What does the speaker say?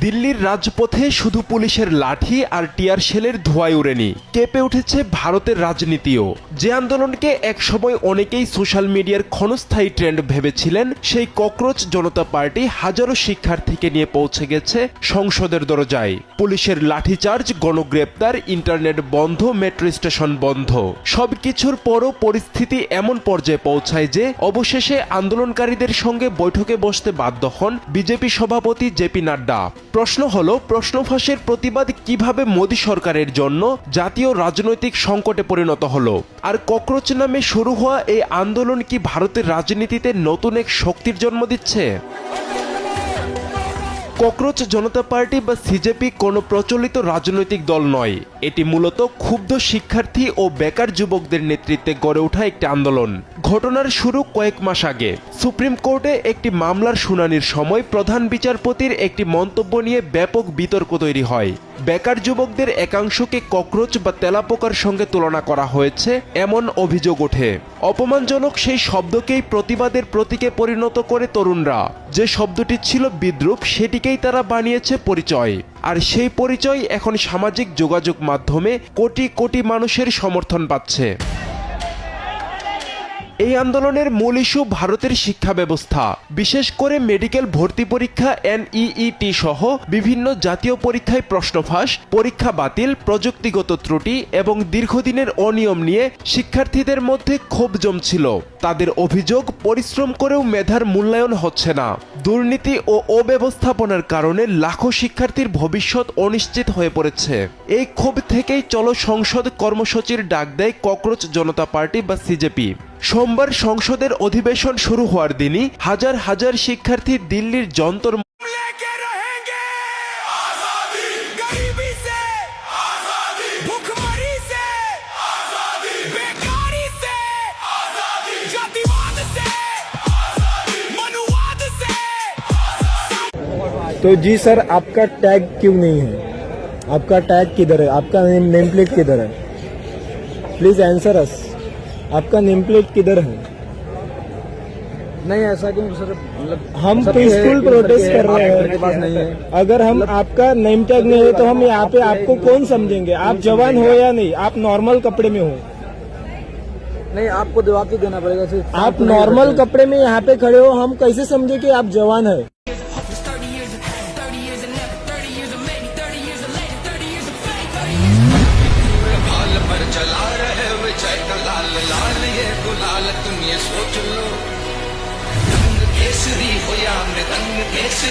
দিল্লির রাজপথে শুধু পুলিশের লাঠি আর টিয়ার শেলের ধোঁয়ায় উড়েনি, কেঁপে উঠেছে ভারতের রাজনীতিও। যে আন্দোলনকে একসময় অনেকেই সোশ্যাল মিডিয়ার ক্ষণস্থায়ী ট্রেন্ড ভেবেছিলেন, সেই ককরোচ জনতা পার্টি হাজারো শিক্ষার্থীকে নিয়ে পৌঁছে গেছে সংসদের দরজায়। পুলিশের লাঠিচার্জ, গণগ্রেপ্তার, ইন্টারনেট বন্ধ, মেট্রো স্টেশন বন্ধ, সবকিছুর পরও পরিস্থিতি এমন পর্যায়ে পৌঁছায় যে অবশেষে আন্দোলনকারীদের সঙ্গে বৈঠকে বসতে বাধ্য হন বিজেপি সভাপতি জেপি নাড্ডা। প্রশ্ন হলো, প্রশ্ন ফাঁসের প্রতিবাদ কিভাবে মোদী সরকারের জন্য জাতীয় রাজনৈতিক সংকটে পরিণত হলো? আর ককরোচ নামে শুরু হওয়া এই আন্দোলন কি ভারতের রাজনীতিতে নতুন এক শক্তির জন্ম দিচ্ছে? ককরোচ জনতা পার্টি বা সিজেপি কোনো প্রচলিত রাজনৈতিক দল নয়। এটি মূলত ক্ষুব্ধ শিক্ষার্থী ও বেকার যুবকদের নেতৃত্বে গড়ে ওঠা একটি আন্দোলন। ঘটনার শুরু কয়েক মাস আগে। সুপ্রিম কোর্টে একটি মামলার শুনানির সময় প্রধান বিচারপতির একটি মন্তব্য নিয়ে ব্যাপক বিতর্ক তৈরি হয়। বেকার যুবকদের একাংশকে ককরোচ বা তেলাপোকার সঙ্গে তুলনা করা হয়েছে এমন অভিযোগ ওঠে। অপমানজনক সেই শব্দকেই প্রতিবাদের প্রতীকে পরিণত করে তরুণরা। যে শব্দটি ছিল বিদ্রূপ, সেটিকেই তারা বানিয়েছে পরিচয়। আর সেই পরিচয় এখন সামাজিক যোগাযোগ মাধ্যমে কোটি কোটি মানুষের সমর্থন পাচ্ছে। এই আন্দোলনের মূল ইস্যু ভারতের শিক্ষা ব্যবস্থা, বিশেষ করে মেডিকেল ভর্তি পরীক্ষা NEET সহ বিভিন্ন জাতীয় পরীক্ষায় প্রশ্নফাঁস, পরীক্ষা বাতিল, প্রযুক্তিগত ত্রুটি এবং দীর্ঘদিনের অনিয়ম নিয়ে শিক্ষার্থীদের মধ্যে ক্ষোভ জমছিল। তাদের অভিযোগ, পরিশ্রম করেও মেধার মূল্যায়ন হচ্ছে না। দুর্নীতি ও অব্যবস্থাপনার কারণে লাখো শিক্ষার্থীর ভবিষ্যৎ অনিশ্চিত হয়ে পড়েছে। এই ক্ষোভ থেকেই চলো সংসদ কর্মসূচির ডাক দেয় ককরোচ জনতা পার্টি বা সিজেপি। সোমবার সংসদের অধিবেশন শুরু হওয়ার দিনই হাজার হাজার শিক্ষার্থী দিল্লির যন্তর तो जी सर, आपका टैग क्यों नहीं है? आपका टैग किधर है? आपका नेम प्लेट किधर है? प्लीज आंसर अस। आपका नेम प्लेट किधर है? नहीं, ऐसा क्यों सर? मतलब हम पीसफुल प्रोटेस्ट कर रहे के पास नहीं है। हैं। अगर हम आपका नेम टैग नहीं है तो हम यहाँ पे आपको कौन समझेंगे? आप जवान हो या नहीं? आप नॉर्मल कपड़े में हो? नहीं, आपको जवाब तो देना पड़ेगा सर। आप नॉर्मल कपड़े में यहाँ पे खड़े हो, हम कैसे समझे कि आप जवान है? चला रहे विजय का लाल लाल ये गुलाल, तुम ये सोच लो, रंग केसरी हो या मृदंग केसरी।